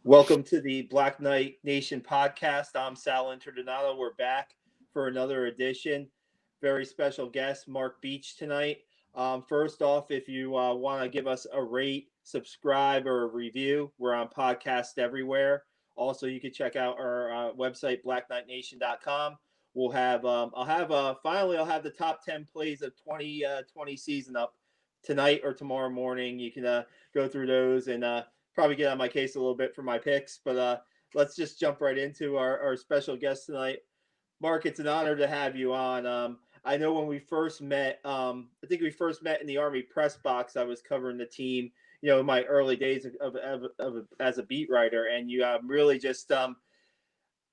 Welcome to the Black Knight Nation podcast. I'm Sal Interdonato. We're back for another edition. Very special guest, Mark Beech, tonight. First off, if you want to give us a rate, subscribe, or a review, we're on podcast everywhere. Also, you can check out our website, blackknightnation.com. We'll have I'll have the top 10 plays of 2020 season up tonight or tomorrow morning. You can go through those and probably get on my case a little bit for my picks, but let's just jump right into our special guest tonight. Mark, it's an honor to have you on. I know when we first met, I think we first met in the Army press box. I was covering the team, in my early days of as a beat writer, and you really just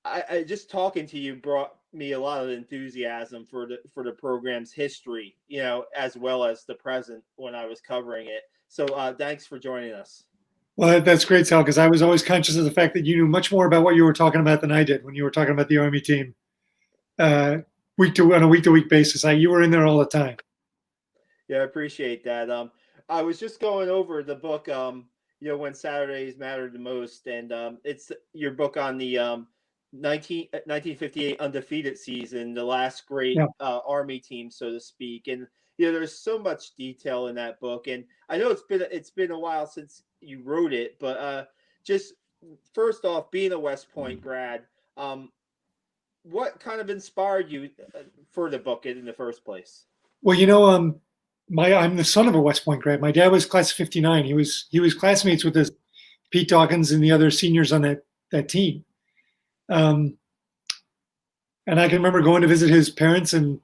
I just talking to you brought me a lot of enthusiasm for the program's history, as well as the present when I was covering it. So thanks for joining us. Well, that's great, Sal, because I was always conscious of the fact that you knew much more about what you were talking about than I did when you were talking about the Army team, on a week-to-week basis. You were in there all the time. Yeah, I appreciate that. I was just going over the book, when Saturdays mattered the most, and it's your book on the 1958 undefeated season, the last great Army team, so to speak. And there's so much detail in that book, and I know it's been a while since you wrote it, but just first off, being a West Point grad, what kind of inspired you for the book in the first place? Well, I'm the son of a West Point grad. My dad was class of '59. He was classmates with Pete Dawkins and the other seniors on that team. And I can remember going to visit his parents in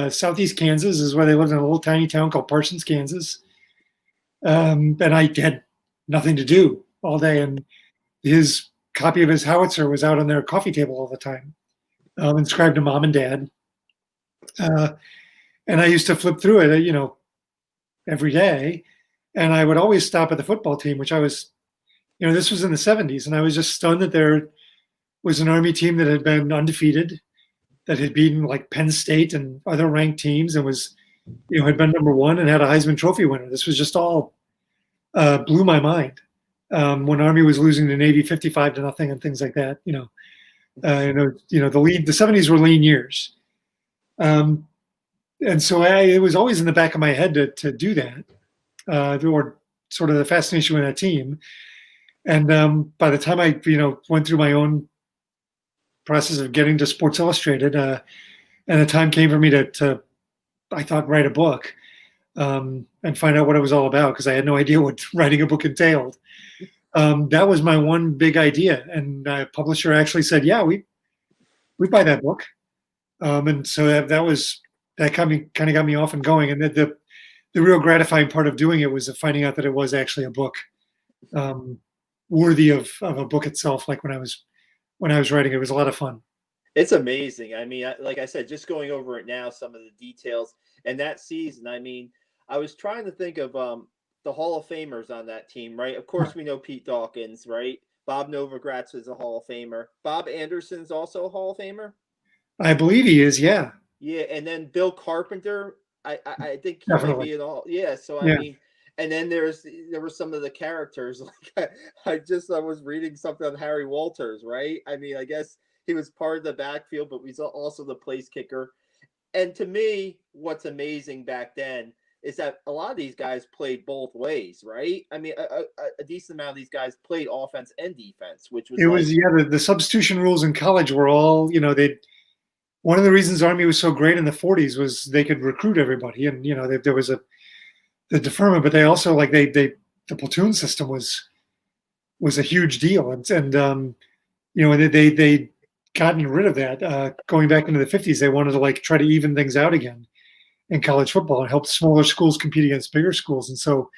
southeast Kansas, is where they lived, in a little tiny town called Parsons, Kansas. And I had nothing to do all day, and his copy of his howitzer was out on their coffee table all the time, inscribed to Mom and Dad. And I used to flip through it, every day, and I would always stop at the football team, which I was, this was in the '70s, and I was just stunned that there was an Army team that had been undefeated, that had beaten like Penn State and other ranked teams, and was, had been number one and had a Heisman Trophy winner. This was just all blew my mind when Army was losing to Navy 55-0 and things like that. The '70s were lean years, and so it was always in the back of my head to do that, or sort of the fascination with that team. And by the time I went through my own process of getting to Sports Illustrated, and the time came for me to I thought, write a book and find out what it was all about, because I had no idea what writing a book entailed. That was my one big idea, and a publisher actually said, "Yeah, we buy that book," and so that kind of got me off and going. And the real gratifying part of doing it was finding out that it was actually a book worthy of a book itself. Like when I was writing, it was a lot of fun. It's amazing. I mean, like I said, just going over it now, some of the details and that season. I mean, I was trying to think of the Hall of Famers on that team, right? Of course, we know Pete Dawkins, right? Bob Novogratz is a Hall of Famer. Bob Anderson's also a Hall of Famer. I believe he is. Yeah. Yeah, and then Bill Carpenter. I think he Definitely. might be an all. Yeah. So I mean. And then there were some of the characters. Like I was reading something on Harry Walters, right? I mean, I guess he was part of the backfield, but he's also the place kicker. And to me, what's amazing back then is that a lot of these guys played both ways, right? I mean, a decent amount of these guys played offense and defense, which was the substitution rules in college were all, one of the reasons Army was so great in the '40s was they could recruit everybody, and there was the deferment, but they also the platoon system was a huge deal, and they gotten rid of that going back into the '50s. They wanted to try to even things out again in college football and help smaller schools compete against bigger schools. And so,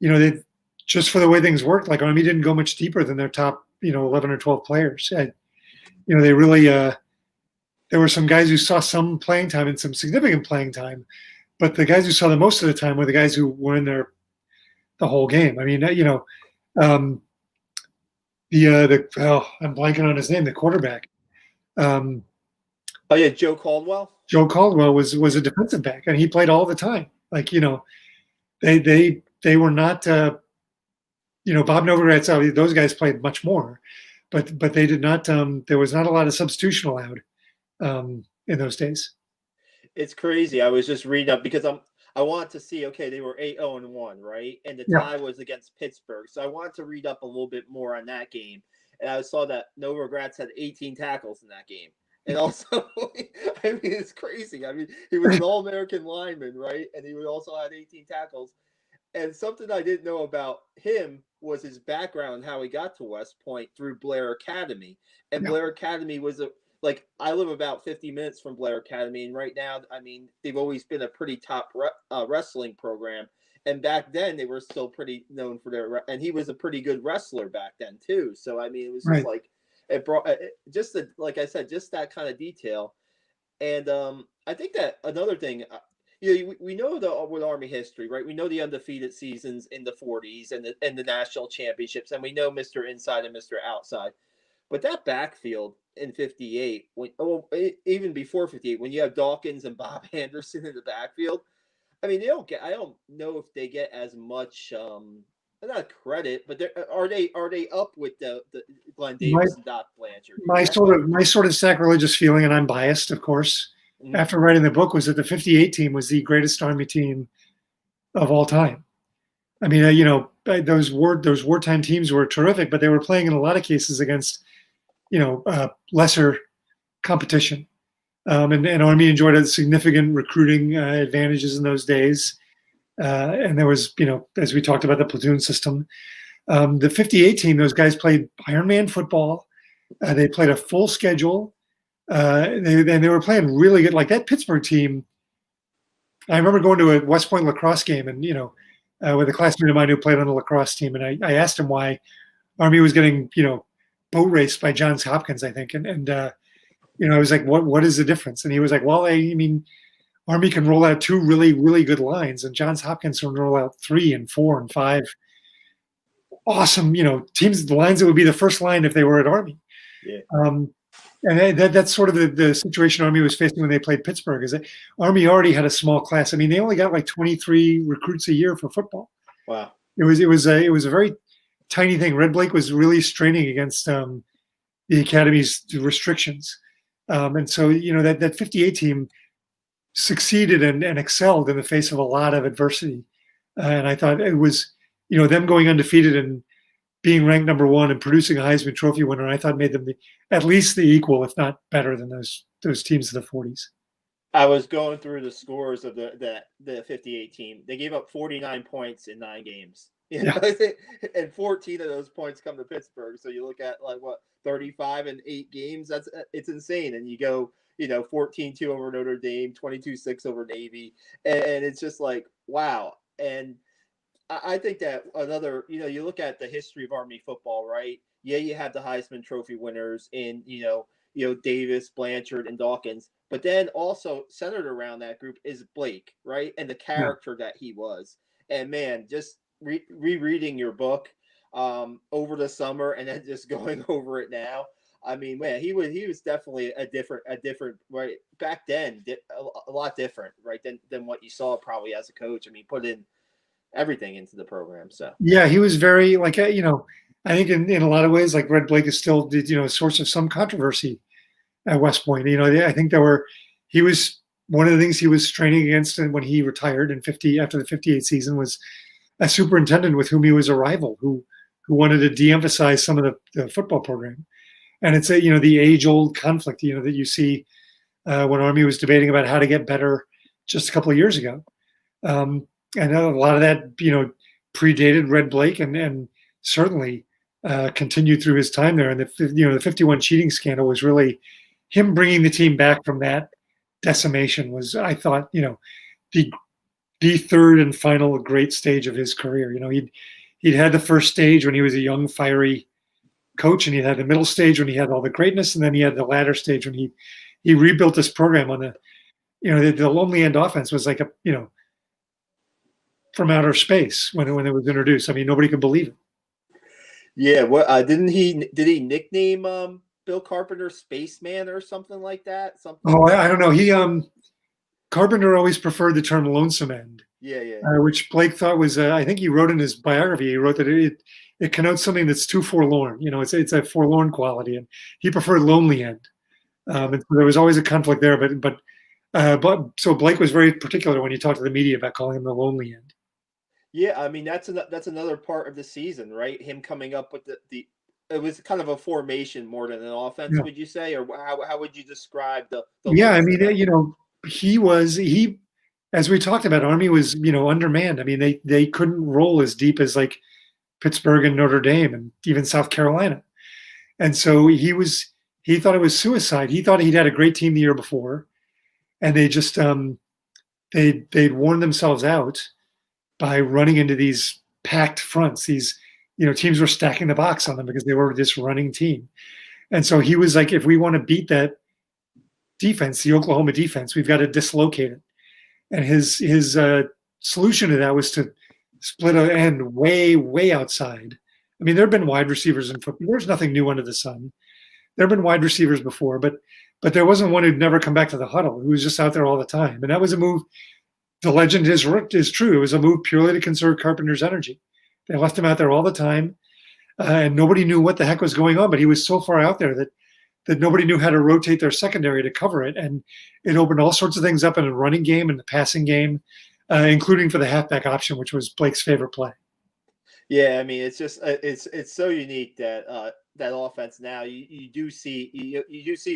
they just, for the way things worked, Army didn't go much deeper than their top 11 or 12 players. They really there were some guys who saw some playing time and some significant playing time. But the guys who saw the most of the time were the guys who were in there the whole game. I mean, I'm blanking on his name, the quarterback. Joe Caldwell. Joe Caldwell was a defensive back, and he played all the time. They were not Bob Novogratz, those guys played much more, but they did not. There was not a lot of substitution allowed in those days. It's crazy. I was just reading up because I want to see. Okay, they were 8-0-1, right? And the Yeah, tie was against Pittsburgh, so I wanted to read up a little bit more on that game. And I saw that Novogratz had 18 tackles in that game. And also, I mean, it's crazy. I mean, he was an All-American lineman, right? And he would also had 18 tackles. And something I didn't know about him was his background and how he got to West Point through Blair Academy. And yeah, Blair Academy was I live about 50 minutes from Blair Academy, and right now, I mean, they've always been a pretty top wrestling program. And back then, they were still pretty known for and he was a pretty good wrestler back then too. So I mean, it was just right. like it brought just like I said, just that kind of detail. And I think that another thing, we know with Army history, right? We know the undefeated seasons in the 40s and the national championships, and we know Mr. Inside and Mr. Outside. But that backfield in '58, even before '58, when you have Dawkins and Bob Anderson in the backfield, I mean, they don't get. I don't know if they get as much, not credit, but are they up with the Glenn My Davis and Doc Blanchard? my sort of sacrilegious feeling, and I'm biased, of course, Mhm. after writing the book, was that the '58 team was the greatest Army team of all time. I mean, those wartime teams were terrific, but they were playing in a lot of cases against lesser competition. And Army enjoyed a significant recruiting advantages in those days. And there was, as we talked about the platoon system, the '58 team, those guys played Ironman football. They played a full schedule. They were playing really good. Like that Pittsburgh team, I remember going to a West Point lacrosse game, and with a classmate of mine who played on the lacrosse team, and I asked him why Army was getting boat raced by Johns Hopkins, I think, and I was like, what is the difference? And he was like, well, I mean, Army can roll out two really really good lines, and Johns Hopkins can roll out 3 and 4 and 5 awesome teams, the lines that would be the first line if they were at Army. Yeah. And that's sort of the situation Army was facing when they played Pittsburgh. Is that Army already had a small class. I mean, they only got like 23 recruits a year for football. Wow. It was a very tiny thing. Red Blake was really straining against the academy's restrictions, and so that '58 team succeeded and excelled in the face of a lot of adversity. And I thought it was them going undefeated and being ranked number one and producing a Heisman Trophy winner, I thought made them at least the equal, if not better than those teams of the '40s. I was going through the scores of the '58 team. They gave up 49 points in 9 games. Yeah, And 14 of those points come to Pittsburgh. So you look at 35 in 8 games. It's insane. And you go 14-2 over Notre Dame, 22-6 over Navy, and it's just like wow. And I think that another, you look at the history of Army football, right? Yeah, you have the Heisman Trophy winners in, Davis, Blanchard, and Dawkins, but then also centered around that group is Blake, right? And the yeah. character that he was. And man, just rereading your book over the summer and then just going over it now. I mean, man, he was definitely a different right back then, a lot different, right, than what you saw probably as a coach. I mean, put in everything into the program. So Yeah, he was very like I think in a lot of ways, like Red Blake is still a source of some controversy at West Point. I think he was one of the things he was training against, and when he retired in '50 after the '58 season was a superintendent with whom he was a rival who wanted to de-emphasize some of the football program. And it's the age old conflict that you see when Army was debating about how to get better just a couple of years ago. And a lot of that, predated Red Blake and certainly continued through his time there. And the 51 cheating scandal was really him bringing the team back from that decimation was, I thought, the third and final great stage of his career. He'd had the first stage when he was a young, fiery coach, and he had the middle stage when he had all the greatness, and then he had the latter stage when he rebuilt this program on the lonely end offense was like from outer space when it was introduced. I mean, nobody could believe it. yeah, what did he nickname Bill Carpenter Spaceman or something like that? Something. Oh, I don't know. Carpenter always preferred the term lonesome end. Yeah. which Blake thought was, I think he wrote in his biography, he wrote that it connotes something that's too forlorn. It's a forlorn quality, and he preferred lonely end. Yeah. And so there was always a conflict there. But so Blake was very particular when you talked to the media about calling him the lonely end. Yeah, I mean that's another part of the season, right? Him coming up with the it was kind of a formation more than an offense, Yeah. would you say, or how would you describe the Yeah, I looks of mean, that? he as we talked about, Army was undermanned. I mean, they couldn't roll as deep as like Pittsburgh and Notre Dame and even South Carolina, and so he thought it was suicide. He thought he'd had a great team the year before, and they just they'd worn themselves out by running into these packed fronts. These teams were stacking the box on them because they were this running team, and so he was like, if we want to beat that defense, the Oklahoma defense, we've got to dislocate it. And his solution to that was to split an end way outside. I mean, there have been wide receivers in football. There's nothing new under the sun. There have been wide receivers before, but there wasn't one who'd never come back to the huddle, who was just out there all the time. And that was a move. The legend is true. It was a move purely to conserve Carpenter's energy. They left him out there all the time, and nobody knew what the heck was going on. But he was so far out there that nobody knew how to rotate their secondary to cover it. And it opened all sorts of things up in the running game and the passing game, including for the halfback option, which was Blake's favorite play. Yeah, I mean, it's just it's so unique that that offense now you do see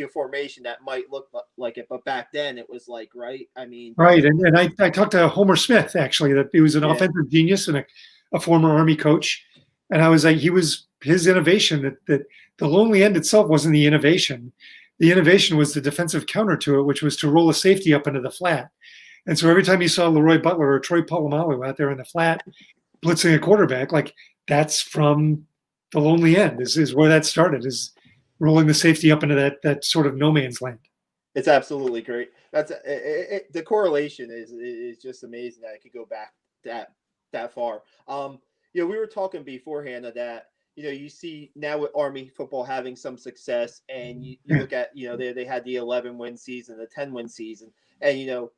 a formation that might look like it, but back then it was like, right. I mean, Right. And I talked to Homer Smith, actually, that he was an yeah, offensive genius and a former Army coach. And I was like, his innovation that the lonely end itself wasn't the innovation. The innovation was the defensive counter to it, which was to roll a safety up into the flat. And so every time you saw Leroy Butler or Troy Polamalu out there in the flat blitzing a quarterback, like that's from the lonely end is where that started, is rolling the safety up into that sort of no man's land. it's absolutely great. That's the correlation is just amazing that it could go back that far. We were talking beforehand of that. You see now with Army football having some success, and you look at they had the 11-win season, the 10-win season, and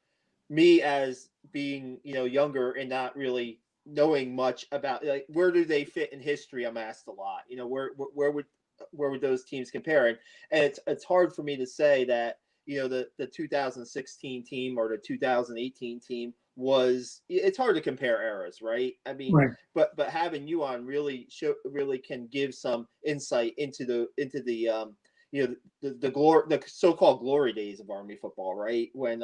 me as being younger and not really knowing much about, like, where do they fit in history, I'm asked a lot. Where would those teams compare? And it's hard for me to say that the 2016 team or the 2018 team it's hard to compare eras, right? I mean, Right. but having you on really can give some insight into the the so-called glory days of Army football, right? When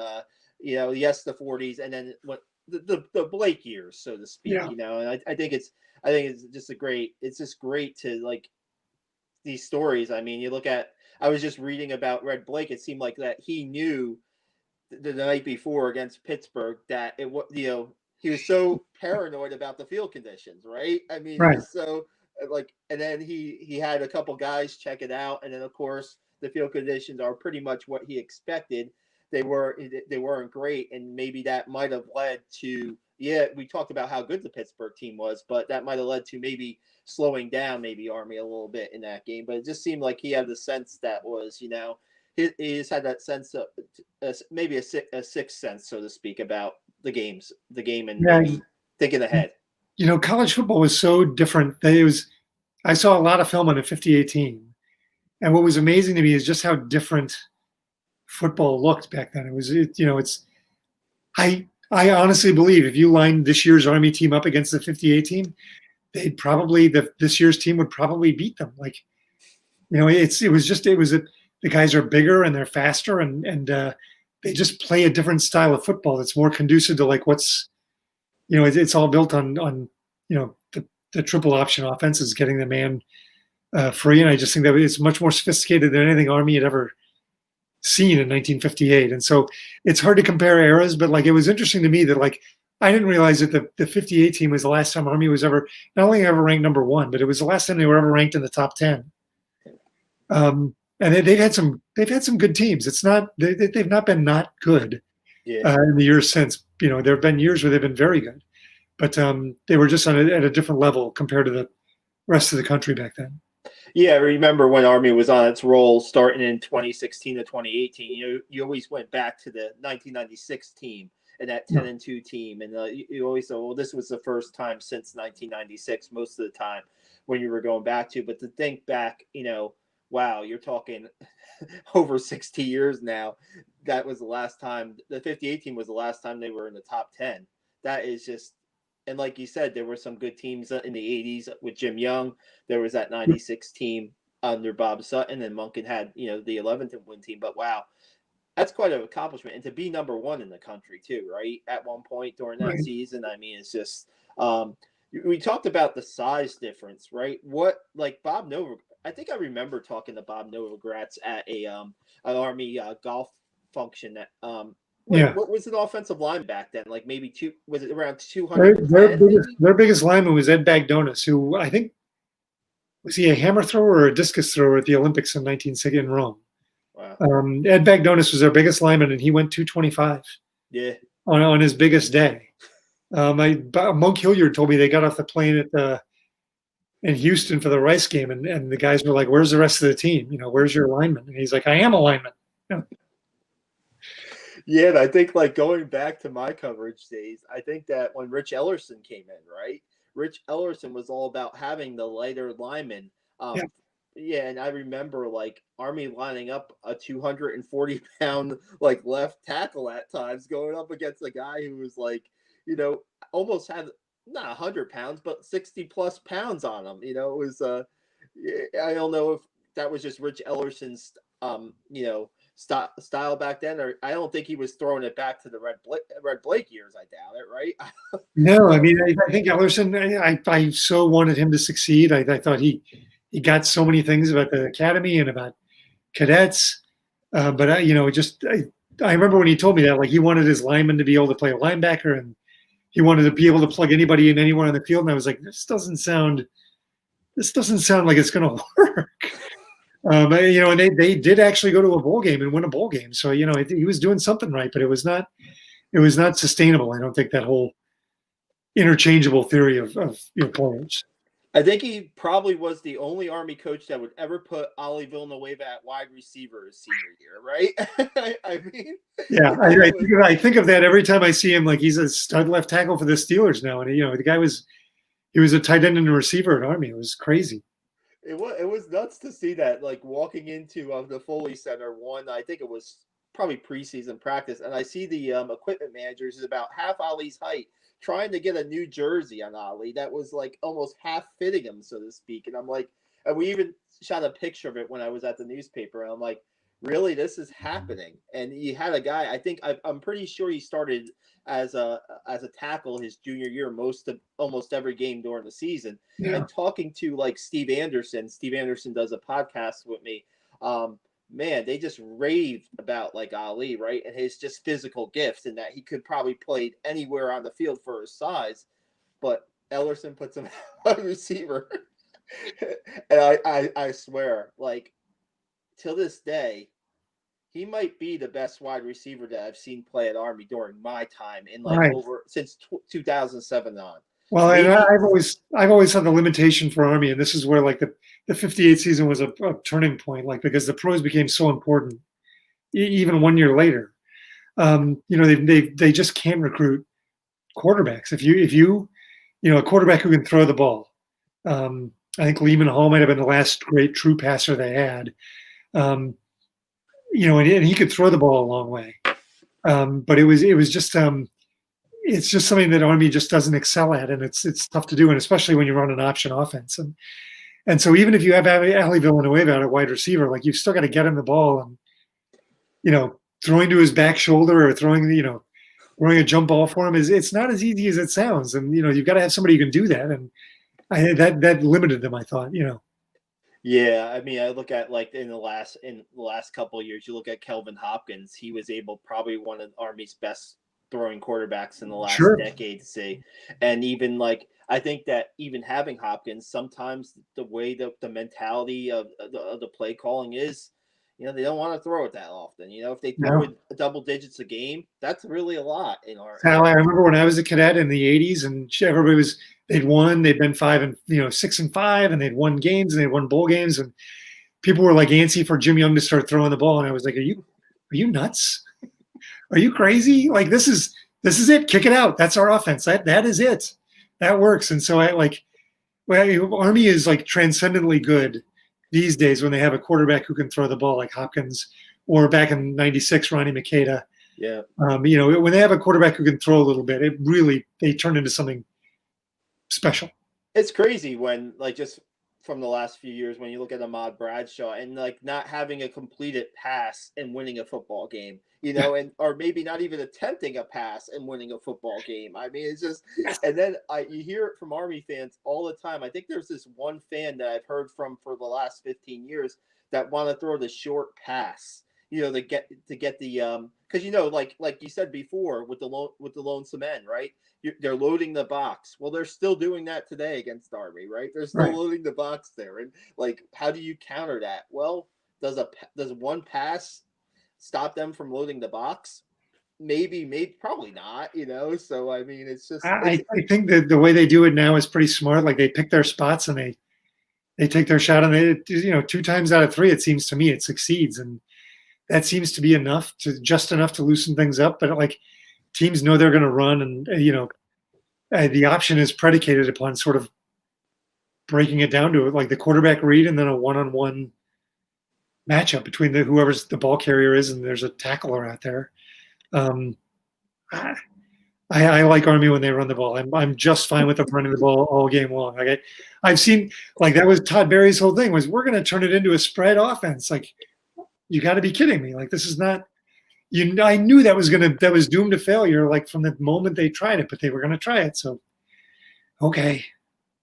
yes, the 40s, and then what the Blake years, so to speak. Yeah. And I think it's just great to, like, these stories. I mean, I was just reading about Red Blake. It seemed like that he knew the night before against Pittsburgh that he was so paranoid about the field conditions, right? I mean, it Right. was so, like, and then he had a couple guys check it out, and then of course the field conditions are pretty much what he expected. They weren't great, and maybe that might have led to, we talked about how good the Pittsburgh team was, but that might have led to maybe slowing down maybe Army a little bit in that game. But it just seemed like he had the sense that was, he just had that sense of maybe a sixth sense, so to speak, about the game, and Yeah. maybe thinking ahead. College football was so different. I saw a lot of film on the 58 team. And what was amazing to me is just how different football looked back then. I honestly believe if you lined this year's Army team up against the 58 team, this year's team would probably beat them. Like, the guys are bigger and they're faster, and they just play a different style of football that's more conducive to, like, it's all built on the triple option offenses, getting the man free. And I just think that it's much more sophisticated than anything Army had ever seen in 1958. And so it's hard to compare eras, but, like, it was interesting to me that, like, I didn't realize that the 58 team was the last time Army was ever not only ever ranked number one, but it was the last time they were ever ranked in the top 10. And they've had some good teams. It's not they've not been not good in the years since. There have been years where they've been very good, but they were just at a different level compared to the rest of the country back then. Yeah, I remember when Army was on its roll starting in 2016 to 2018. You always went back to the 1996 team and that 10-2 team. And you always say, well, this was the first time since 1996, most of the time when you were going back to. But to think back, wow, you're talking over 60 years now. That was the last time the 58 team was the last time they were in the top 10. That is just, and like you said, there were some good teams in the 80s with Jim Young. There was that 96 team under Bob Sutton, and Monken had, the 11th win team. But wow, that's quite an accomplishment. And to be number one in the country too, right? At one point during that season. I mean, it's just, we talked about the size difference, right? Like Bob Novak, I think I remember talking to Bob Novogratz at an Army golf function that, what was an offensive line back then? Like maybe was it around 210? Their biggest lineman was Ed Bagdonis, who I think, was he a hammer thrower or a discus thrower at the Olympics in 1960 in Rome? Wow. Ed Bagdonis was their biggest lineman, and he went 225. Yeah. On his biggest day. Monk Hilliard told me they got off the plane in Houston for the Rice game, and the guys were like, "Where's the rest of the team? Where's your lineman?" And he's like, "I am a lineman." Yeah, and I think like going back to my coverage days, I think that when Rich Ellerson came in, right? Rich Ellerson was all about having the lighter lineman. Yeah, and I remember like Army lining up a 240-pound like left tackle at times, going up against a guy who was like, almost had not 100 pounds, but 60+ pounds on him. It was I don't know if that was just Rich Ellerson's style back then, or I don't think he was throwing it back to the Red Blake years. I doubt it, right? No, I mean, I think Ellerson, I so wanted him to succeed. I thought he got so many things about the academy and about cadets. But I remember when he told me that, like, he wanted his lineman to be able to play a linebacker, and he wanted to be able to plug anybody in anywhere on the field. And I was like, this doesn't sound like it's going to work. And they did actually go to a bowl game and win a bowl game. So, he was doing something right, but it was not sustainable. I don't think that whole interchangeable theory of players. I think he probably was the only Army coach that would ever put Ali Villanueva at wide receiver his senior year, right? I mean, yeah, I think of that every time I see him. Like, he's a stud left tackle for the Steelers now, and the guy was a tight end and a receiver at Army. It was crazy. It was nuts to see that, like walking into the Foley Center I think it was probably preseason practice, and I see the equipment managers is about half Ali's height, trying to get a new jersey on Ali that was like almost half fitting him, so to speak. And I'm like, and we even shot a picture of it when I was at the newspaper. And I'm like, really, this is happening? And he had a guy, I'm pretty sure he started as a tackle his junior year, almost every game during the season. Yeah. And talking to like Steve Anderson does a podcast with me. Man, they just raved about like Ali, right? And his just physical gifts, and that he could probably play anywhere on the field for his size. But Ellerson puts him at receiver. And I swear, like, till this day, he might be the best wide receiver that I've seen play at Army during my time in like since 2007 on. Well, and I've always had the limitation for Army, and this is where like the 58 season was a turning point, like, because the pros became so important, even 1 year later. They just can't recruit quarterbacks. If you a quarterback who can throw the ball. I think Lehman Hall might have been the last great true passer they had. And he could throw the ball a long way. But it was just it's just something that Army just doesn't excel at, and it's tough to do, and especially when you run an option offense. And so even if you have Ali Villanueva at wide receiver, like, you've still got to get him the ball, and throwing to his back shoulder or throwing a jump ball for him it's not as easy as it sounds. And you've got to have somebody who can do that, and that limited them, I thought. Yeah, I mean, I look at like in the last couple of years, you look at Kelvin Hopkins. He was probably one of Army's best throwing quarterbacks in the last decade to see. And even like, I think that even having Hopkins, sometimes the way the mentality of the play calling is, they don't want to throw it that often. If they throw it double digits a game, that's really a lot in our. I remember when I was a cadet in the 80s, and everybody they'd been 6-5, and they'd won games, and they'd won bowl games, and people were like antsy for Jim Young to start throwing the ball. And I was like, are you nuts? Are you crazy? Like, this is this is it. Kick it out. That's our offense. That is it. That works. And so Army is like transcendently good these days when they have a quarterback who can throw the ball like Hopkins, or back in '96, Ronnie Makeda. Yeah. When they have a quarterback who can throw a little bit, they turn into something special. It's crazy when, like, just from the last few years, when you look at Ahmad Bradshaw and like not having a completed pass and winning a football game, and or maybe not even attempting a pass and winning a football game. I mean, it's just, and then you hear it from Army fans all the time. I think there's this one fan that I've heard from for the last 15 years that want to throw the short pass, to get the because like you said before with the lonesome end, right? They're loading the box. Well, they're still doing that today against Army, right? They're still loading the box there, and like, how do you counter that? Well, does one pass stop them from loading the box? Maybe, probably not. So I mean, it's just. I think that the way they do it now is pretty smart. Like, they pick their spots and they take their shot, and they 2 times out of 3, it seems to me, it succeeds, and that seems to be just enough to loosen things up. But like, teams know they're going to run, and the option is predicated upon sort of breaking it down to like the quarterback read and then a one-on-one matchup between whoever's the ball carrier is, and there's a tackler out there. I like Army when they run the ball. I'm just fine with them running the ball all game long. Like, I've seen, like, that was Todd Berry's whole thing, was we're going to turn it into a spread offense. Like, you got to be kidding me. Like, this is not. I knew that was doomed to failure, like, from the moment they tried it, but they were going to try it. So, okay.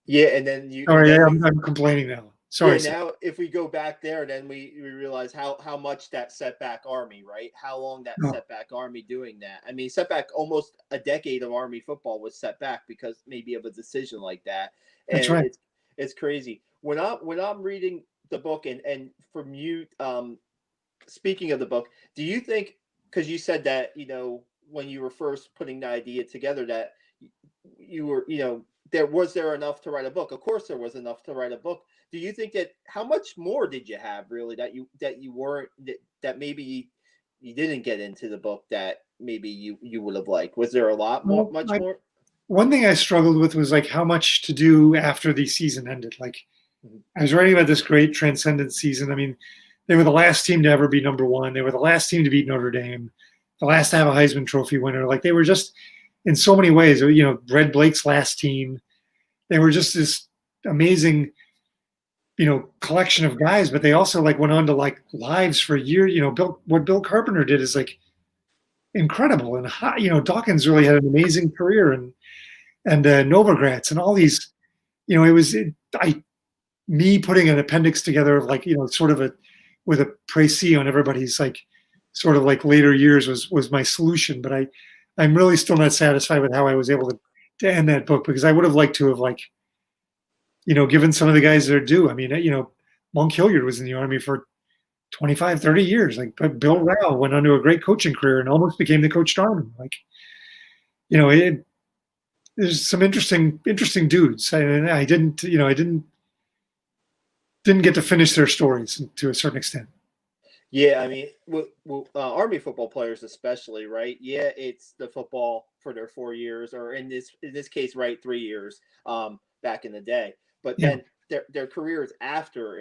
Yeah, and then you. Sorry, I'm complaining now. Sorry. Yeah, now if we go back there, then we realize how much that set back Army, right? How long that set back Army doing that. I mean, set back almost a decade of Army football was set back because maybe of a decision like that. And that's right. It's crazy. When I'm reading the book, and from you, speaking of the book, do you think, because you said that, when you were first putting the idea together, that you were, was there enough to write a book? Of course there was enough to write a book. Do you think that, how much more did you have really that you weren't, that maybe you didn't get into the book that maybe you would have liked? Was there a lot more, much more? One thing I struggled with was like how much to do after the season ended. Like, I was writing about this great transcendent season. I mean, they were the last team to ever be number 1. They were the last team to beat Notre Dame, the last to have a Heisman Trophy winner. Like, they were just, in so many ways, Red Blake's last team. They were just this amazing, collection of guys, but they also like went on to like lives for a year. What Bill Carpenter did is like incredible. And Dawkins really had an amazing career, and Novogratz and all these, me putting an appendix together of like, sort of with a précis on everybody's like sort of like later years was my solution. But I'm really still not satisfied with how I was able to end that book, because I would have liked to have like, given some of the guys their due. I mean, Monk Hilliard was in the Army for 25, 30 years. Like, but Bill Rao went on to a great coaching career and almost became the coach to Army. Like, there's some interesting dudes. I didn't get to finish their stories to a certain extent. Yeah, I mean, Army football players especially, right? Yeah, it's the football for their 4 years, or in this case, right, 3 years, back in the day. But then their careers after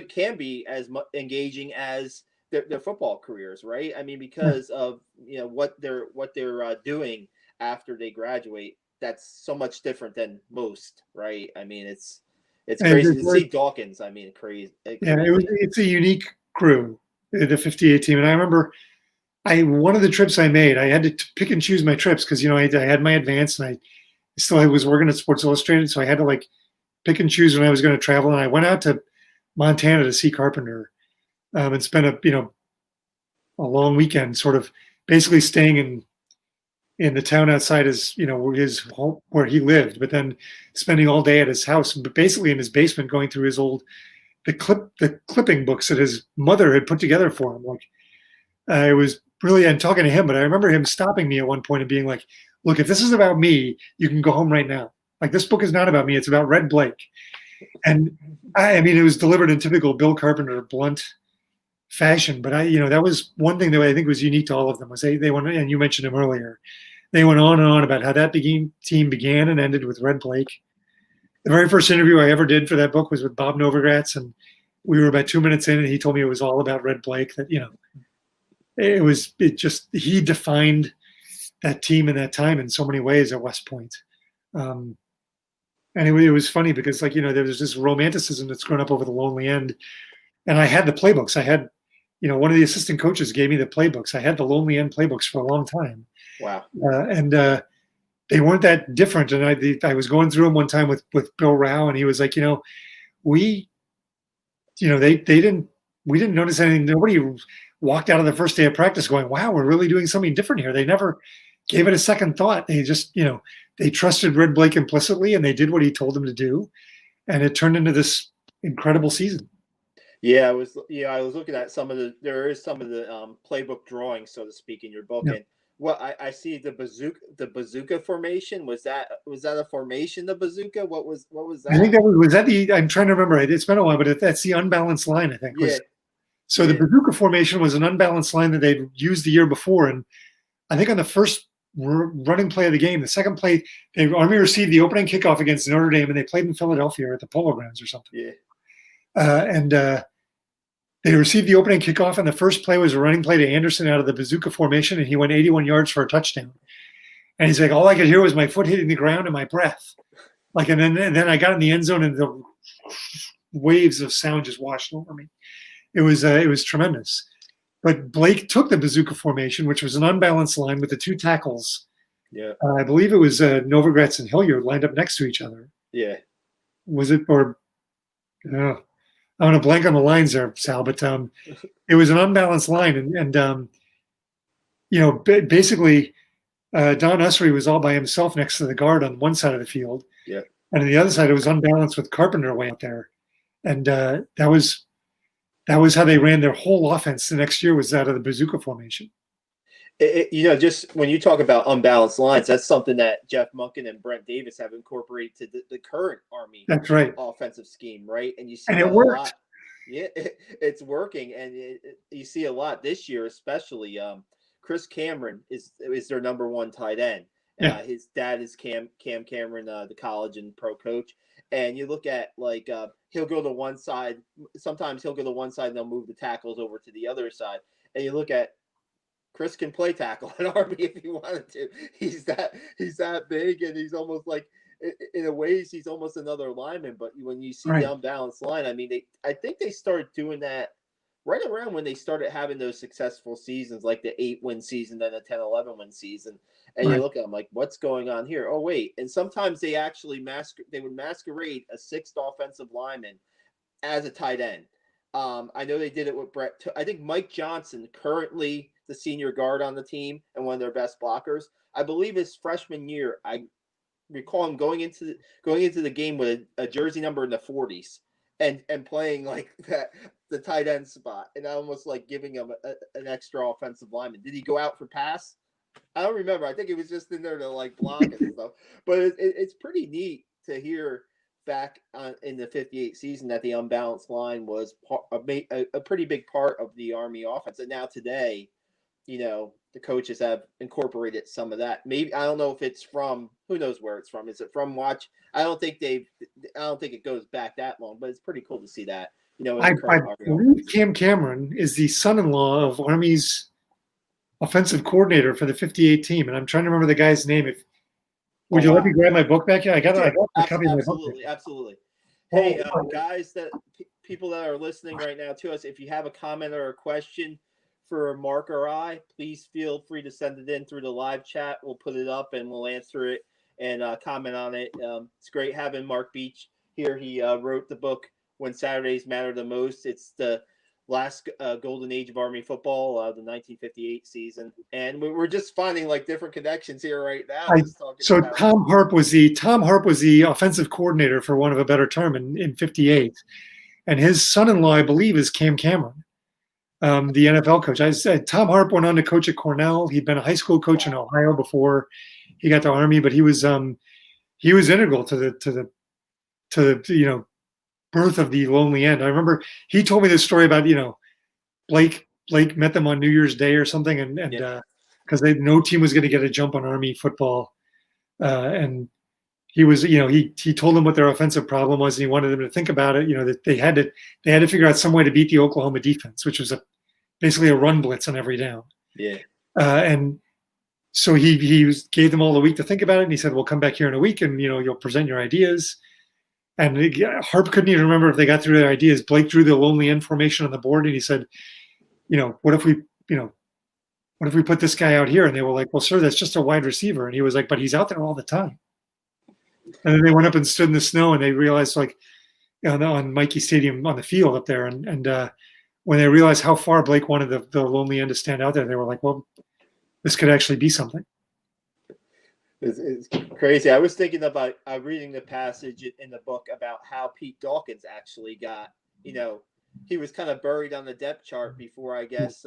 can be as engaging as their football careers, right? I mean, because of what they're doing after they graduate. That's so much different than most, right? I mean, it's crazy to see Dawkins. I mean, crazy. Yeah, it's a unique crew, the 58 team. And I remember one of the trips I made, I had to pick and choose my trips because, I had my advance and I still was working at Sports Illustrated. So I had to like pick and choose when I was going to travel. And I went out to Montana to see Carpenter and spent a long weekend sort of basically staying in the town outside his home where he lived, but then spending all day at his house, but basically in his basement, going through his the clipping books that his mother had put together for him. Like, I was really, and talking to him, but I remember him stopping me at one point and being like, look, if this is about me, you can go home right now. Like, this book is not about me. It's about Red Blake. And I mean, it was delivered in typical Bill Carpenter blunt fashion, but that was one thing that I think was unique to all of them, was they wanted, and you mentioned him earlier, they went on and on about how that team began and ended with Red Blake. The very first interview I ever did for that book was with Bob Novogratz, and we were about 2 minutes in, and he told me it was all about Red Blake. That he defined that team in that time in so many ways at West Point. And it was funny because, there was this romanticism that's grown up over the Lonely End. And I had the playbooks. I had, one of the assistant coaches gave me the playbooks. I had the Lonely End playbooks for a long time. Wow. And they weren't that different. And I was going through them one time with Bill Rao, and he was like, we didn't notice anything. Nobody walked out of the first day of practice going, wow, we're really doing something different here. They never gave it a second thought. They just, they trusted Red Blake implicitly, and they did what he told them to do. And it turned into this incredible season. Yeah, I was looking at some of the playbook drawings, so to speak, in your book. Yeah. And what I see the bazooka formation. Was that a formation, the bazooka? What was that? I think I'm trying to remember. It's been a while, but that's the unbalanced line, I think. Yeah. So the bazooka formation was an unbalanced line that they'd used the year before. And I think on the first running play of the game, the second play, the Army received the opening kickoff against Notre Dame, and they played in Philadelphia at the Polo Grounds or something. Yeah. And they received the opening kickoff, and the first play was a running play to Anderson out of the bazooka formation, and he went 81 yards for a touchdown. And he's like, all I could hear was my foot hitting the ground and my breath. And then I got in the end zone, and the waves of sound just washed over me. It was tremendous. But Blake took the bazooka formation, which was an unbalanced line with the two tackles. Yeah. I believe it was Novogratz and Hilliard lined up next to each other. Yeah. Was it, or I'm going to blank on the lines there, Sal, but it was an unbalanced line. And basically, Don Usry was all by himself next to the guard on one side of the field. Yeah. And on the other side, it was unbalanced with Carpenter way out there. And that was how they ran their whole offense the next year, was out of the bazooka formation. Just when you talk about unbalanced lines, that's something that Jeff Monken and Brent Davis have incorporated to the current Army. That's right. Offensive scheme, right? And you see and it worked. A lot. Yeah, it's working, and you see a lot this year, especially. Chris Cameron is their number one tight end. Yeah. His dad is Cam Cameron, the college and pro coach. And you look at he'll go to one side. Sometimes he'll go to one side and they'll move the tackles over to the other side. And you look at Chris can play tackle at Army if he wanted to. He's that big, and he's almost like, in a ways, he's almost another lineman. But when you see the unbalanced line, I mean, I think they started doing that right around when they started having those successful seasons, like the 8-win season, then the 10-11-win season. And you look at them like, what's going on here? Oh, wait. And sometimes they actually would masquerade a sixth offensive lineman as a tight end. I know they did it with Brett. I think Mike Johnson, currently the senior guard on the team and one of their best blockers, I believe his freshman year, I recall him going into the game with a jersey number in the 40s and playing like that, the tight end spot, and almost like giving him an extra offensive lineman. Did he go out for pass? I don't remember. I think he was just in there to like block and stuff. But it's pretty neat to hear back in the 58 season that the unbalanced line was a pretty big part of the Army offense. And now today, the coaches have incorporated some of that. Maybe, I don't know if it's from, who knows where it's from. Is it from watch? I don't think it goes back that long, but it's pretty cool to see that. I believe Cam Cameron is the son-in-law of Army's offensive coordinator for the 58 team, and I'm trying to remember the guy's name. Would you let me grab my book back here? I got a copy of my book. Absolutely. Hey, guys, people that are listening right now to us, if you have a comment or a question for Mark or I, please feel free to send it in through the live chat. We'll put it up and we'll answer it and comment on it. It's great having Mark Beech here. He wrote the book When Saturdays Matter the Most. It's the last golden age of Army football, the 1958 season, and we're just finding like different connections here right now. Tom Harp was the offensive coordinator, for want of a better term, in 58, and his son-in-law, I believe, is Cam Cameron, the NFL coach. I said Tom Harp went on to coach at Cornell. He'd been a high school coach in Ohio before he got to Army, but he was integral to the birth of the Lonely End. I remember he told me this story about, Blake met them on New Year's Day or something, and because no team was going to get a jump on Army football, and he was, he told them what their offensive problem was, and he wanted them to think about it. That they had to figure out some way to beat the Oklahoma defense, which was basically a run blitz on every down. Yeah. And so he gave them all a week to think about it, and he said, "We'll come back here in a week, and you'll present your ideas." And Harp couldn't even remember if they got through their ideas. Blake drew the lonely end formation on the board, and he said, "What if we put this guy out here?" And they were like, "Well, sir, that's just a wide receiver." And he was like, "But he's out there all the time." And then they went up and stood in the snow, and they realized, on Mikey Stadium on the field up there, and when they realized how far Blake wanted the lonely end to stand out there, they were like, "Well, this could actually be something." It's crazy. I was thinking about reading the passage in the book about how Pete Dawkins actually got, he was kind of buried on the depth chart before, I guess,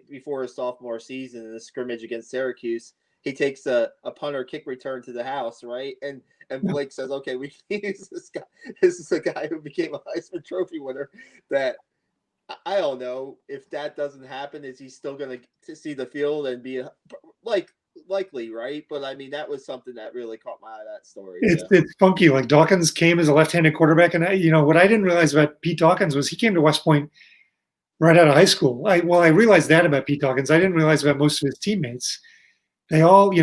before his sophomore season in the scrimmage against Syracuse. He takes a punter kick return to the house, right? And Blake says, "Okay, we can use this guy. This is a guy who became a Heisman Trophy winner." That I don't know if that doesn't happen. Is he still going to see the field and be likely, right? But I mean, that was something that really caught my eye, that story. It's funky. Like, Dawkins came as a left-handed quarterback, and what I didn't realize about Pete Dawkins was he came to West Point right out of high school. I realized that about Pete Dawkins. I didn't realize about most of his teammates. They all,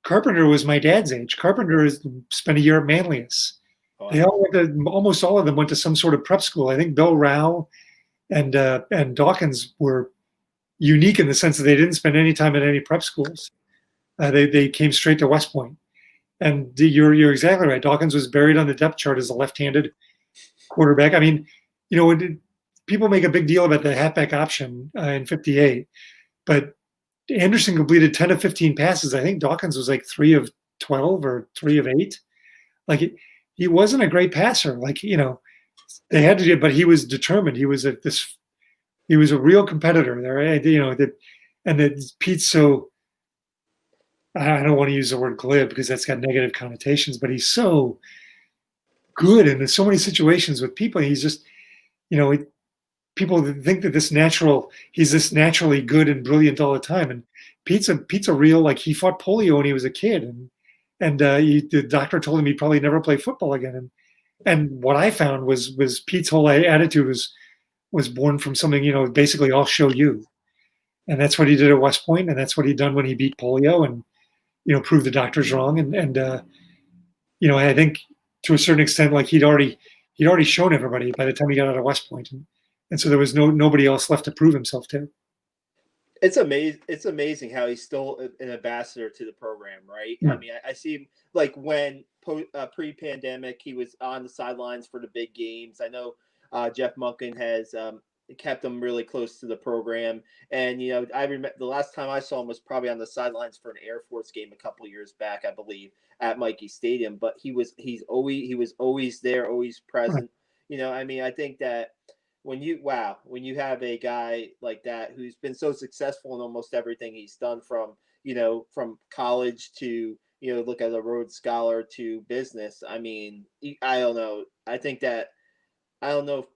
Carpenter was my dad's age. Carpenter spent a year at Manlius. Oh, they all almost all of them went to some sort of prep school. I think Bill Rao and Dawkins were unique in the sense that they didn't spend any time at any prep schools. They came straight to West Point. And you're exactly right. Dawkins was buried on the depth chart as a left-handed quarterback. I mean, people make a big deal about the halfback option in 58, but Anderson completed 10 of 15 passes. I think Dawkins was like 3 of 12 or 3 of 8. He wasn't a great passer. They had to do it, but he was determined. He was a real competitor there. And that Pete's so, I don't want to use the word glib because that's got negative connotations, but he's so good in so many situations with people. He's just, people think that he's this naturally good and brilliant all the time. And Pete's a real, he fought polio when he was a kid, and the doctor told him he'd probably never play football again. And what I found was Pete's whole attitude was born from something, basically, "I'll show you." And that's what he did at West Point, and that's what he'd done when he beat polio and, proved the doctors wrong. And I think to a certain extent, he'd already shown everybody by the time he got out of West Point. And so there was nobody else left to prove himself to. It's amazing how he's still an ambassador to the program, right? Yeah. I mean, I see him when pre-pandemic, he was on the sidelines for the big games. I know Jeff Monken has kept him really close to the program. And, I remember the last time I saw him was probably on the sidelines for an Air Force game a couple years back, I believe, at Mikey Stadium. But he was always there, always present. Right. I think that when you have a guy like that who's been so successful in almost everything he's done from college to, look at a Rhodes Scholar to business. I mean, I don't know. I think that, I don't know if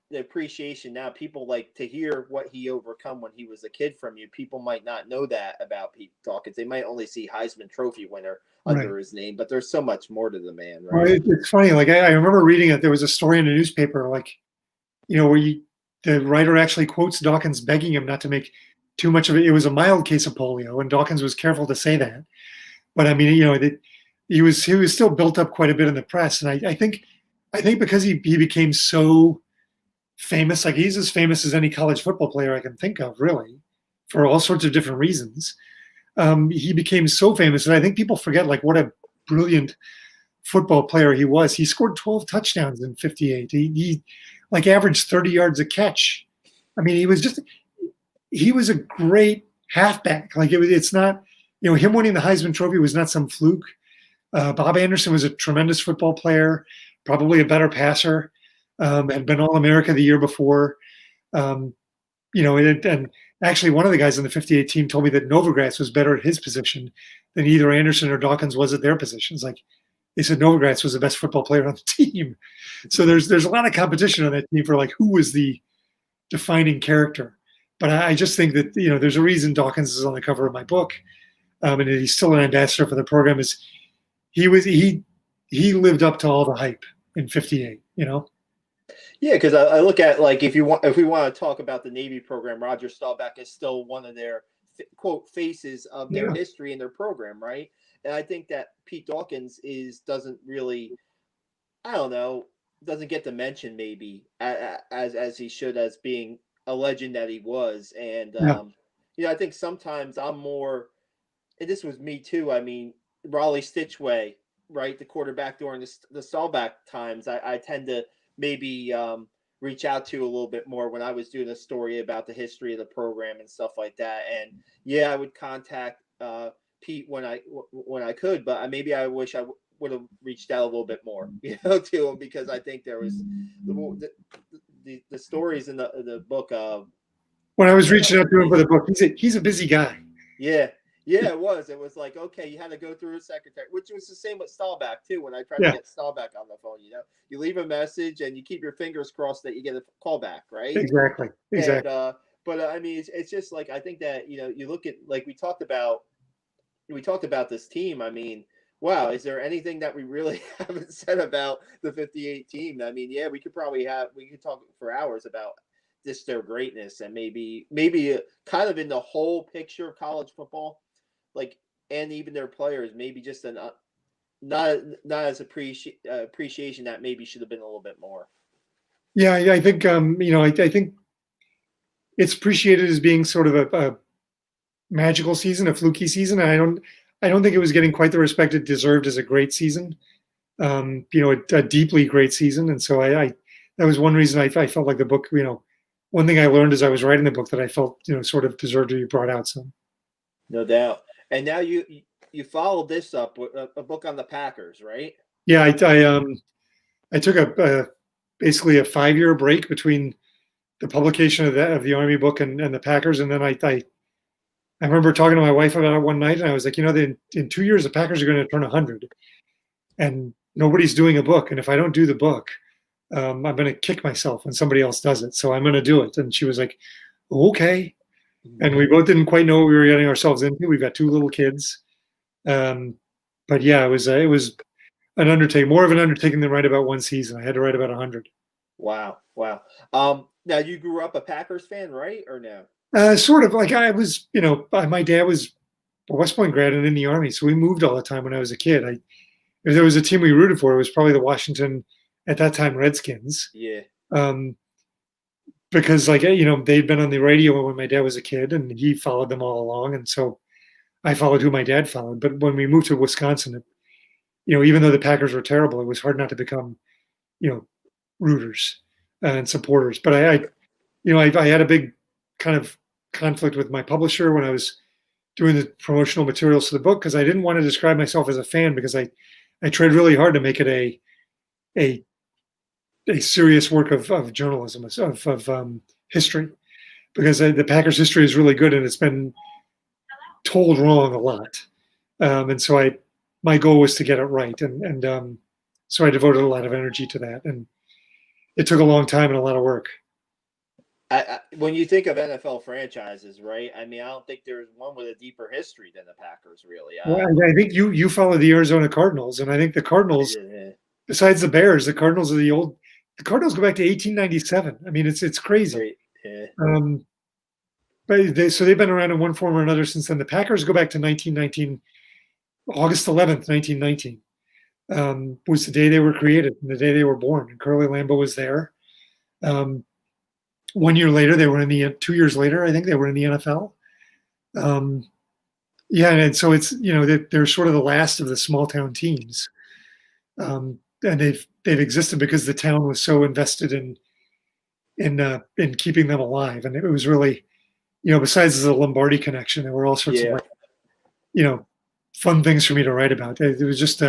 the appreciation now, people like to hear what he overcome when he was a kid from you. People might not know that about Pete Dawkins. They might only see Heisman Trophy winner under his name, but there's so much more to the man, right? Well, it's funny. I remember reading it. There was a story in the newspaper, where the writer actually quotes Dawkins begging him not to make too much of it. It was a mild case of polio, and Dawkins was careful to say that. But I mean, he was still built up quite a bit in the press, and I think because he became so famous, he's as famous as any college football player I can think of, really, for all sorts of different reasons. He became so famous, and I think people forget what a brilliant football player he was. He scored 12 touchdowns in 58. He averaged 30 yards a catch. I mean, he was a great halfback. It's not, him winning the Heisman Trophy was not some fluke. Bob Anderson was a tremendous football player, probably a better passer, had been All-America the year before. And actually one of the guys on the 58 team told me that Novogratz was better at his position than either Anderson or Dawkins was at their positions. They said Novogratz was the best football player on the team. So there's a lot of competition on that team for who was the defining character. But I just think that there's a reason Dawkins is on the cover of my book, and he's still an ambassador for the program. Is he lived up to all the hype in '58? Yeah, because I look at, like, if we want to talk about the Navy program, Roger Staubach is still one of their quote faces of their history and their program, right? And I think that Pete Dawkins doesn't really, I don't know, doesn't get the mention maybe as he should, as being a legend that he was. And I think sometimes I'm more, and this was me too. I mean, Raleigh Stitchway, right, the quarterback during the Staubach times, I tend to maybe reach out to a little bit more when I was doing a story about the history of the program and stuff like that. And yeah, I would contact Pete when I could, but maybe I wish I would have reached out a little bit more, to him, because I think there was the stories in the book of, when I was reaching out to him for the book, he's a busy guy. Yeah, it was. It was like, okay, you had to go through a secretary, which was the same with Staubach too. When I tried to get Staubach on the phone, you leave a message and you keep your fingers crossed that you get a call back, right? Exactly. And, but I mean, it's just like, I think that you look at, like, we talked about this team. I mean, wow, is there anything that we really haven't said about the '58 team? I mean, yeah, we could talk for hours about just their greatness, and maybe kind of in the whole picture of college football, like, and even their players, maybe just not as appreciation that maybe should have been a little bit more. Yeah, I think I think it's appreciated as being sort of a magical season, a fluky season. And I don't think it was getting quite the respect it deserved as a great season. A deeply great season. And so that was one reason I felt like the book, one thing I learned as I was writing the book that I felt, sort of deserved to be brought out some. No doubt. And now you followed this up with a book on the Packers, right? Yeah, I took basically a 5-year break between the publication of the Army book and the Packers, and then I remember talking to my wife about it one night, and I was like, in 2 years the Packers are going to turn 100, and nobody's doing a book, and if I don't do the book, I'm going to kick myself when somebody else does it. So I'm going to do it. And she was like, okay. And we both didn't quite know what we were getting ourselves into. We've got 2 little kids. But yeah, it was an undertaking, more of an undertaking than write about one season. I had to write about 100. Wow. Now, you grew up a Packers fan, right? Or no? Sort of. Like, I was, my dad was a West Point grad and in the Army. So we moved all the time when I was a kid. If there was a team we rooted for, it was probably the Washington, at that time, Redskins. Yeah. Because, like, they'd been on the radio when my dad was a kid, and he followed them all along, and so I followed who my dad followed. But when we moved to Wisconsin, even though the Packers were terrible, it was hard not to become, rooters and supporters. But I had a big kind of conflict with my publisher when I was doing the promotional materials for the book, because I didn't want to describe myself as a fan, because I tried really hard to make it a serious work of journalism, of history, because the Packers history is really good and it's been told wrong a lot. And so my goal was to get it right. And so I devoted a lot of energy to that. And it took a long time and a lot of work. When you think of NFL franchises, right? I mean, I don't think there's one with a deeper history than the Packers, really. Well, I think you follow the Arizona Cardinals, and I think the Cardinals, besides the Bears, the Cardinals are the Cardinals go back to 1897. I mean, it's crazy. Yeah. But they've been around in one form or another since then. The Packers go back to 1919, August 11th, 1919, was the day they were created and the day they were born. And Curly Lambeau was there. 1 year later, they were 2 years later, I think they were in the NFL. And so it's, they're sort of the last of the small town teams. And they've existed because the town was so invested in keeping them alive. And it was really, besides the Lombardi connection, there were all sorts of, fun things for me to write about. It was just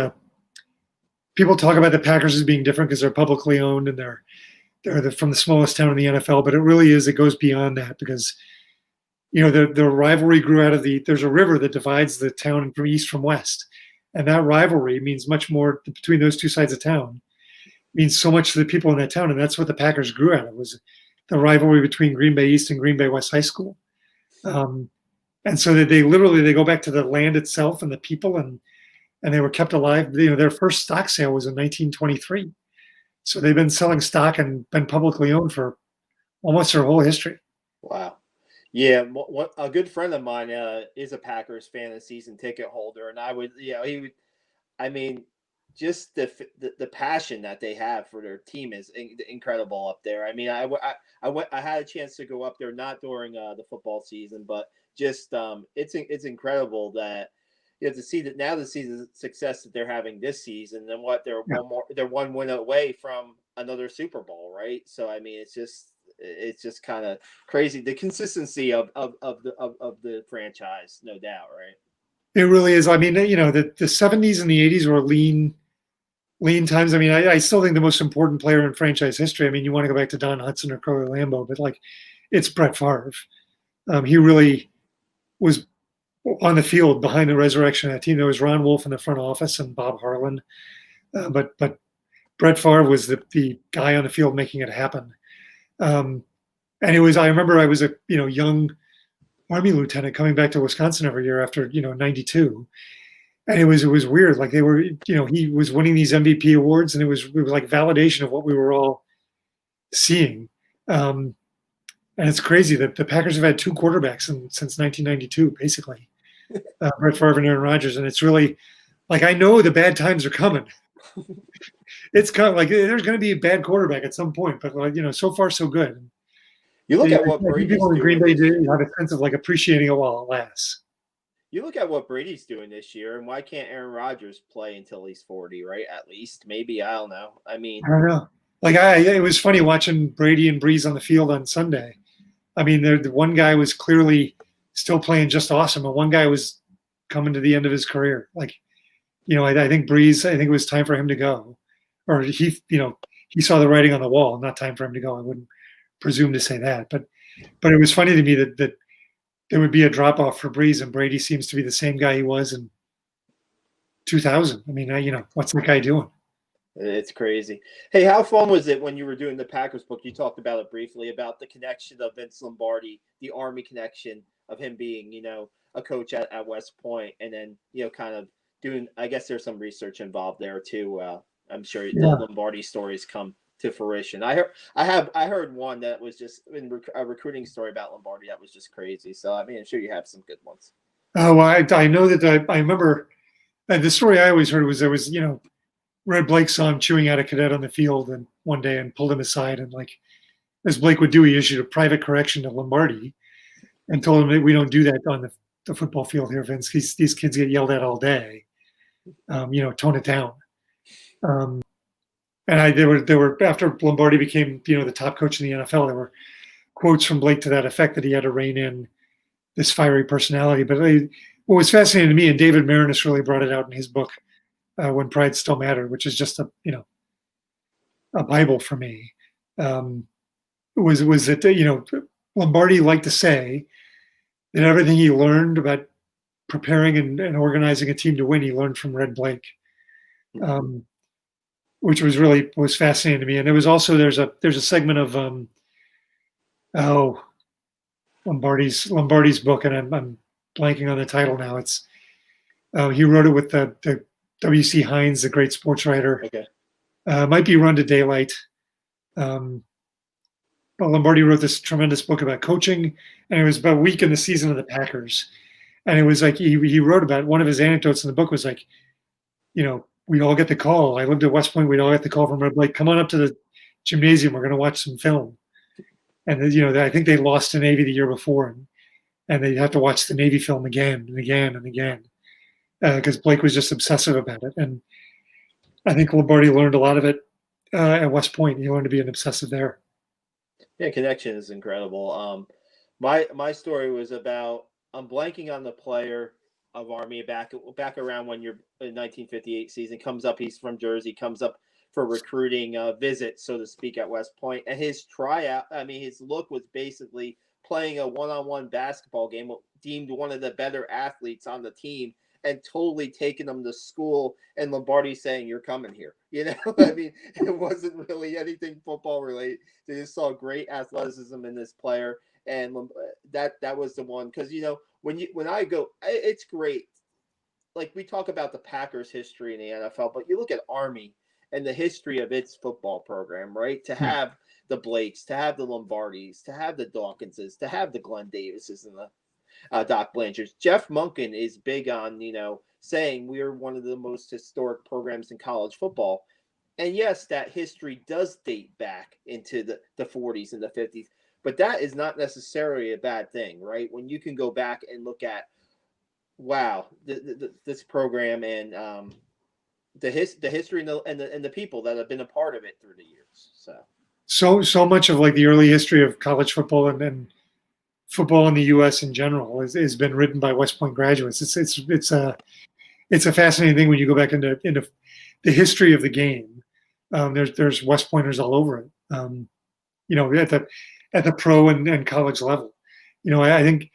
people talk about the Packers as being different because they're publicly owned and they're from the smallest town in the NFL, but it goes beyond that, because the rivalry grew out of there's a river that divides the town from east from west, and that rivalry means much more between those two sides of town, means so much to the people in that town, and that's what the Packers grew out of, was the rivalry between Green Bay East and Green Bay West High School. And so they literally they go back to the land itself and the people, and they were kept alive. Their first stock sale was in 1923. So they've been selling stock and been publicly owned for almost their whole history. Wow. Yeah, a good friend of mine is a Packers fan and season ticket holder, and he would. I mean, just the passion that they have for their team is incredible up there. I mean, I had a chance to go up there not during the football season, but just it's incredible that you have to see that now to see the success that they're having this season and what Yeah. they're one win away from another Super Bowl, right? So I mean, it's just kind of crazy the consistency of the franchise, no doubt, right? It really is. I mean, the 70s and the 80s were lean times. I mean, I still think the most important player in franchise history. I mean, you want to go back to Don Hudson or Curly Lambeau, but like, it's Brett Favre. He really was on the field behind the resurrection of that team. There was Ron Wolf in the front office and Bob Harlan, but Brett Favre was the guy on the field making it happen. And it was. I remember I was a young Army lieutenant coming back to Wisconsin every year after 92, and it was weird. Like they were, he was winning these MVP awards, and it was like validation of what we were all seeing. And it's crazy that the Packers have had two quarterbacks since 1992, basically, Brett Favre and Aaron Rodgers, and it's really like I know the bad times are coming. It's kind of like there's going to be a bad quarterback at some point, but like so far so good. You look at what Brady's people in Green doing. Bay do have a sense of like appreciating it while it lasts. You look at what Brady's doing this year, and why can't Aaron Rodgers play until he's 40, right? At least, maybe, I don't know. I mean, I don't know. Like it was funny watching Brady and Breeze on the field on Sunday. I mean, the one guy was clearly still playing just awesome, and one guy was coming to the end of his career. Like, I think Breeze. I think it was time for him to go, or he saw the writing on the wall. Not time for him to go. I wouldn't presume to say that, but it was funny to me that there would be a drop off for Breeze, and Brady seems to be the same guy he was in 2000. I mean, what's that guy doing? It's crazy. Hey, how fun was it when you were doing the Packers book? You talked about it briefly about the connection of Vince Lombardi, the Army connection of him being, a coach at West Point, and then kind of doing. I guess there's some research involved there too. I'm sure the Lombardi stories come to fruition. I heard one that was just a recruiting story about Lombardi that was just crazy. So I mean, I'm sure you have some good ones. Oh, well, I know that I remember the story I always heard was there was Red Blake saw him chewing out a cadet on the field and one day and pulled him aside and like as Blake would do, he issued a private correction to Lombardi and told him that we don't do that on the football field here, Vince. These kids get yelled at all day. Tone it down. And there were after Lombardi became the top coach in the NFL, there were quotes from Blake to that effect that he had to rein in this fiery personality. But what was fascinating to me, and David Marinus really brought it out in his book, When Pride Still Mattered, which is just a Bible for me, was that Lombardi liked to say that everything he learned about preparing and organizing a team to win, he learned from Red Blake, which was fascinating to me. And there was also there's a segment of Lombardi's book, and I'm blanking on the title now. It's he wrote it with the W.C. Hines, the great sports writer. Okay. Might be Run to Daylight. But Lombardi wrote this tremendous book about coaching, and it was about a week in the season of the Packers. And it was like he wrote about one of his anecdotes in the book was like, we'd all get the call. I lived at West Point. We'd all get the call from Red Blake, come on up to the gymnasium. We're going to watch some film. And I think they lost to Navy the year before, and they'd have to watch the Navy film again and again and again because Blake was just obsessive about it. And I think Lombardi learned a lot of it at West Point. He learned to be an obsessive there. Yeah, connection is incredible. My story was about I'm blanking on the player of Army back around when your 1958 season comes up. He's from Jersey, comes up for recruiting visit, so to speak, at West Point. And his tryout, his look was basically playing a one-on-one basketball game, deemed one of the better athletes on the team. and totally taking them to school, and Lombardi saying, "You're coming here." I mean, it wasn't really anything football related. They just saw great athleticism in this player, and that was the one. Because when I go, it's great. Like, we talk about the Packers' history in the NFL, but you look at Army and the history of its football program, right? To have the Blakes, to have the Lombardis, to have the Dawkinses, to have the Glenn Davises and the Doc Blanchards. Jeff Monken is big on, saying we're one of the most historic programs in college football. And yes, that history does date back into the 40s and the 50s, but that is not necessarily a bad thing, right? When you can go back and look at, wow, this program and the history and the people that have been a part of it through the years. So much of like the early history of college football and football in the U.S. in general has been written by West Point graduates. It's a fascinating thing when you go back into the history of the game. There's West Pointers all over it. At the pro and college level. I think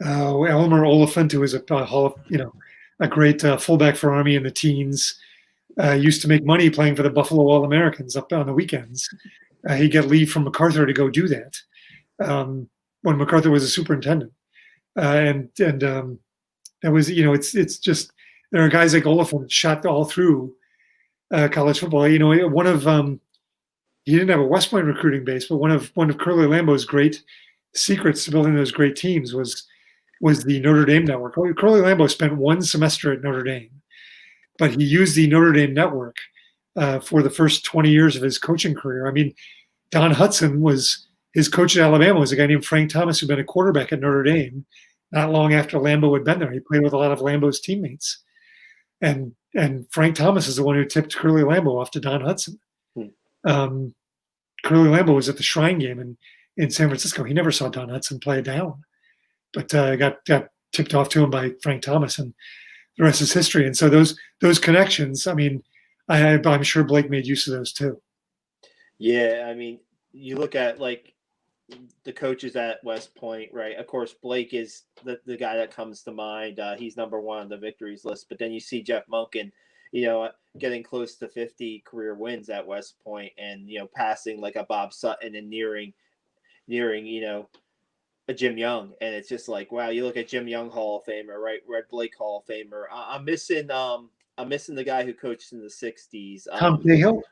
Elmer Oliphant, who was a great fullback for Army in the teens, used to make money playing for the Buffalo All-Americans up on the weekends. He got leave from MacArthur to go do that when MacArthur was a superintendent, and that was it's just there are guys like Oliphant shot all through college football. One of he didn't have a West Point recruiting base, but one of Curly Lambeau's great secrets to building those great teams was the Notre Dame network. Curly Lambeau spent one semester at Notre Dame, but he used the Notre Dame network for the first 20 years of his coaching career. I mean, Don Hudson was his coach at Alabama was a guy named Frank Thomas, who'd been a quarterback at Notre Dame not long after Lambeau had been there. He played with a lot of Lambeau's teammates. And Frank Thomas is the one who tipped Curly Lambeau off to Don Hudson. Curly Lambeau was at the Shrine game in San Francisco. He never saw Don Hudson play down, but got tipped off to him by Frank Thomas, and the rest is history. And so those connections, I mean, I'm sure Blake made use of those too. Yeah, I mean, you look at like the coaches at West Point, right? Of course, Blake is the guy that comes to mind. He's number one on the victories list. But then you see Jeff Monken, getting close to 50 career wins at West Point, and passing like a Bob Sutton and nearing a Jim Young. And it's just like, wow, you look at Jim Young, Hall of Famer, right? Red Blake, Hall of Famer. I'm missing the guy who coached in the 60s. Tom Cahill.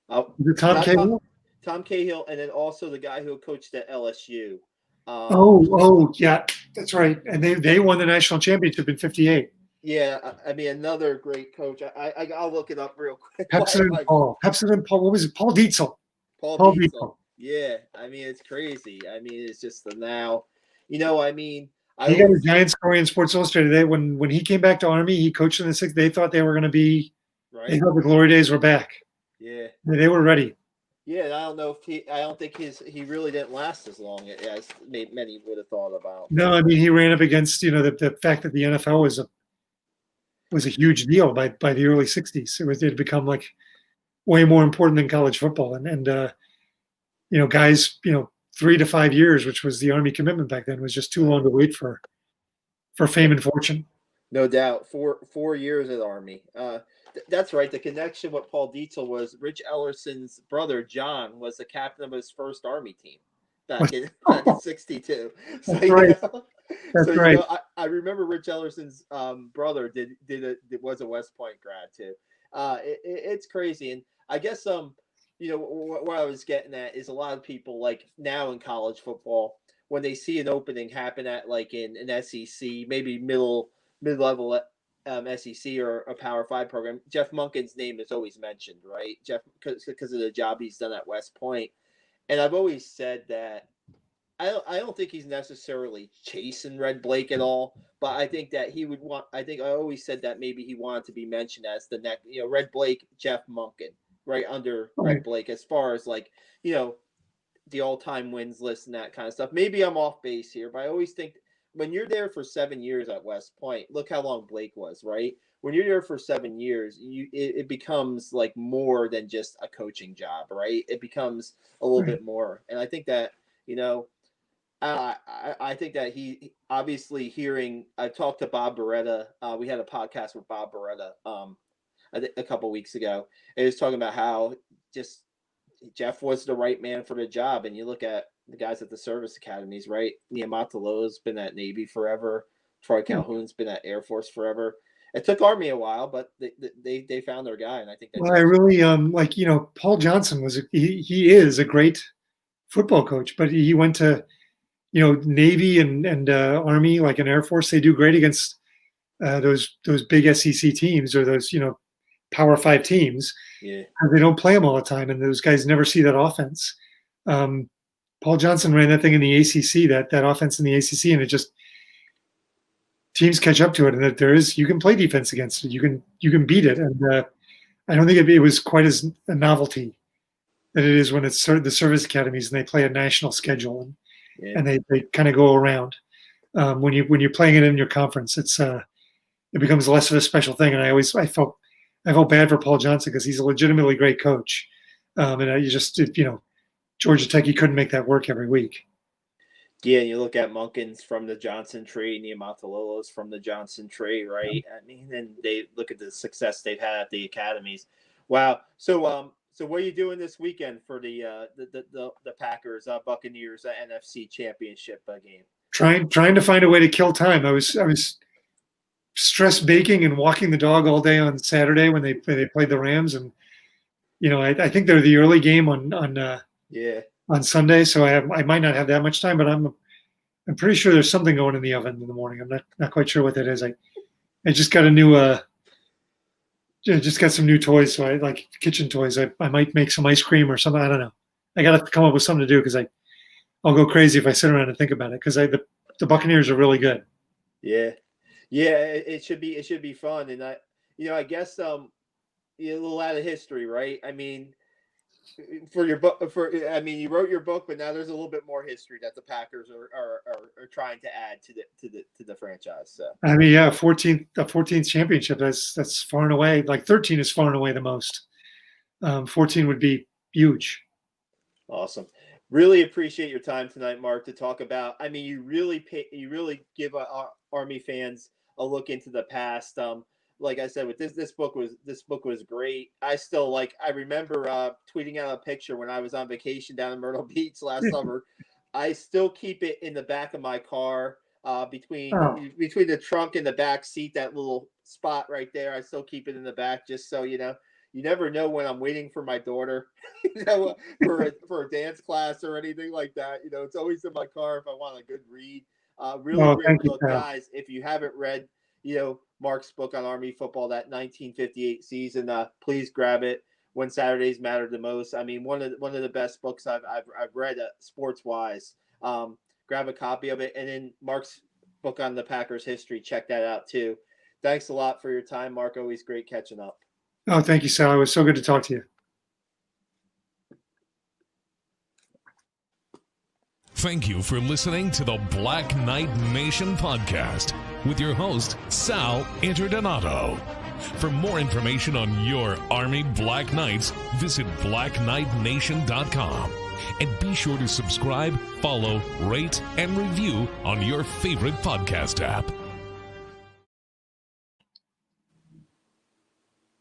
Tom Cahill. Tom Cahill, and then also the guy who coached at LSU. Yeah, that's right. And they won the national championship in '58. Yeah, I mean, another great coach. I'll look it up real quick. Pepsin and Paul. What was it? Paul Dietzel. Paul Dietzel. Yeah, I mean, it's crazy. I mean, it's just the now. I mean, he got a giant story in Sports Illustrated. When he came back to Army, he coached in the 60s. They thought they were going to be. Right. They thought the glory days were back. Yeah, they were ready. Yeah, I don't think he really didn't last as long as many would have thought about. No, I mean, he ran up against the fact that the NFL was a huge deal by the early 60s. It had become like way more important than college football, and guys, 3 to 5 years, which was the Army commitment back then, was just too long to wait for fame and fortune. No doubt, 4 years at Army. That's right. The connection with Paul Dietzel was Rich Ellerson's brother, John, was the captain of his first Army team back in '62. So, That's right. That's right. I remember Rich Ellerson's brother was a West Point grad too. It's crazy, and I guess what I was getting at is a lot of people like now in college football, when they see an opening happen at like in an SEC, maybe mid-level SEC or a Power 5 program, Jeff Monken's name is always mentioned, right? Jeff, because of the job he's done at West Point. And I've always said that I don't think he's necessarily chasing Red Blake at all, but I think that he would want. I always said that maybe he wanted to be mentioned as the next, Red Blake, Jeff Monken, right under Red Blake, as far as like, the all-time wins list and that kind of stuff. Maybe I'm off base here, but I always think, when you're there for 7 years at West Point, look how long Blake was, right? When you're there for 7 years, it becomes like more than just a coaching job, right? It becomes a little bit more. And I think that, I think that he obviously hearing. I talked to Bob Beretta. We had a podcast with Bob Beretta a couple weeks ago. He was talking about how just Jeff was the right man for the job. And you look at the guys at the service academies, right? Niamatalo's been at Navy forever. Troy Calhoun's been at Air Force forever. It took Army a while, but they found their guy, and I think that's. Well, I really like Paul Johnson he is a great football coach, but he went to Navy and Army, like an Air Force. They do great against those big SEC teams or those Power 5 teams. Yeah, they don't play them all the time, and those guys never see that offense. Paul Johnson ran that thing in the ACC, that offense in the ACC, and it just teams catch up to it, and that you can play defense against it. You can beat it, and I don't think it was quite as a novelty that it is when it's the service academies and they play a national schedule and they kind of go around. When you're playing it in your conference, it becomes less of a special thing. And I felt bad for Paul Johnson because he's a legitimately great coach, and Georgia Tech, he couldn't make that work every week. Yeah, and you look at Munkins from the Johnson tree, Niamatalo's from the Johnson tree, right? I mean, and they look at the success they've had at the academies. Wow. So what are you doing this weekend for the Packers Buccaneers NFC Championship game? Trying to find a way to kill time. I was stress baking and walking the dog all day on Saturday when they played the Rams, and I think they're the early game on Sunday, so I might not have that much time, but I'm pretty sure there's something going in the oven in the morning. I'm not quite sure what that is. I just got some new toys, so I like kitchen toys. I might make some ice cream or something. I don't know. I got to come up with something to do because I'll go crazy if I sit around and think about it because the Buccaneers are really good. Yeah, it should be fun, and I guess a little out of history, right? I mean. For your book, you wrote your book, but now there's a little bit more history that the Packers are trying to add to the franchise. So 14th championship. That's far and away. Like 13 is far and away the most. 14 would be huge. Awesome. Really appreciate your time tonight, Mark, to talk about. I mean, you really give Army fans a look into the past. Like I said, with this book was great. I remember tweeting out a picture when I was on vacation down in Myrtle Beach last summer. I still keep it in the back of my car between the trunk and the back seat, that little spot right there. I still keep it in the back just so you never know when I'm waiting for my daughter for a dance class or anything like that. It's always in my car if I want a good read. Really great book, guys. If you haven't read Mark's book on Army football, that 1958 season, please grab it when Saturdays matter the most. I mean, one of the best books I've read sports wise. Grab a copy of it, and then Mark's book on the Packers history, check that out too. Thanks a lot for your time, Mark. Always great catching up. Oh, thank you, Sal. It was so good to talk to you. Thank you for listening to the Black Knight Nation podcast with your host, Sal Interdonato. For more information on your Army Black Knights, visit BlackKnightNation.com. And be sure to subscribe, follow, rate, and review on your favorite podcast app.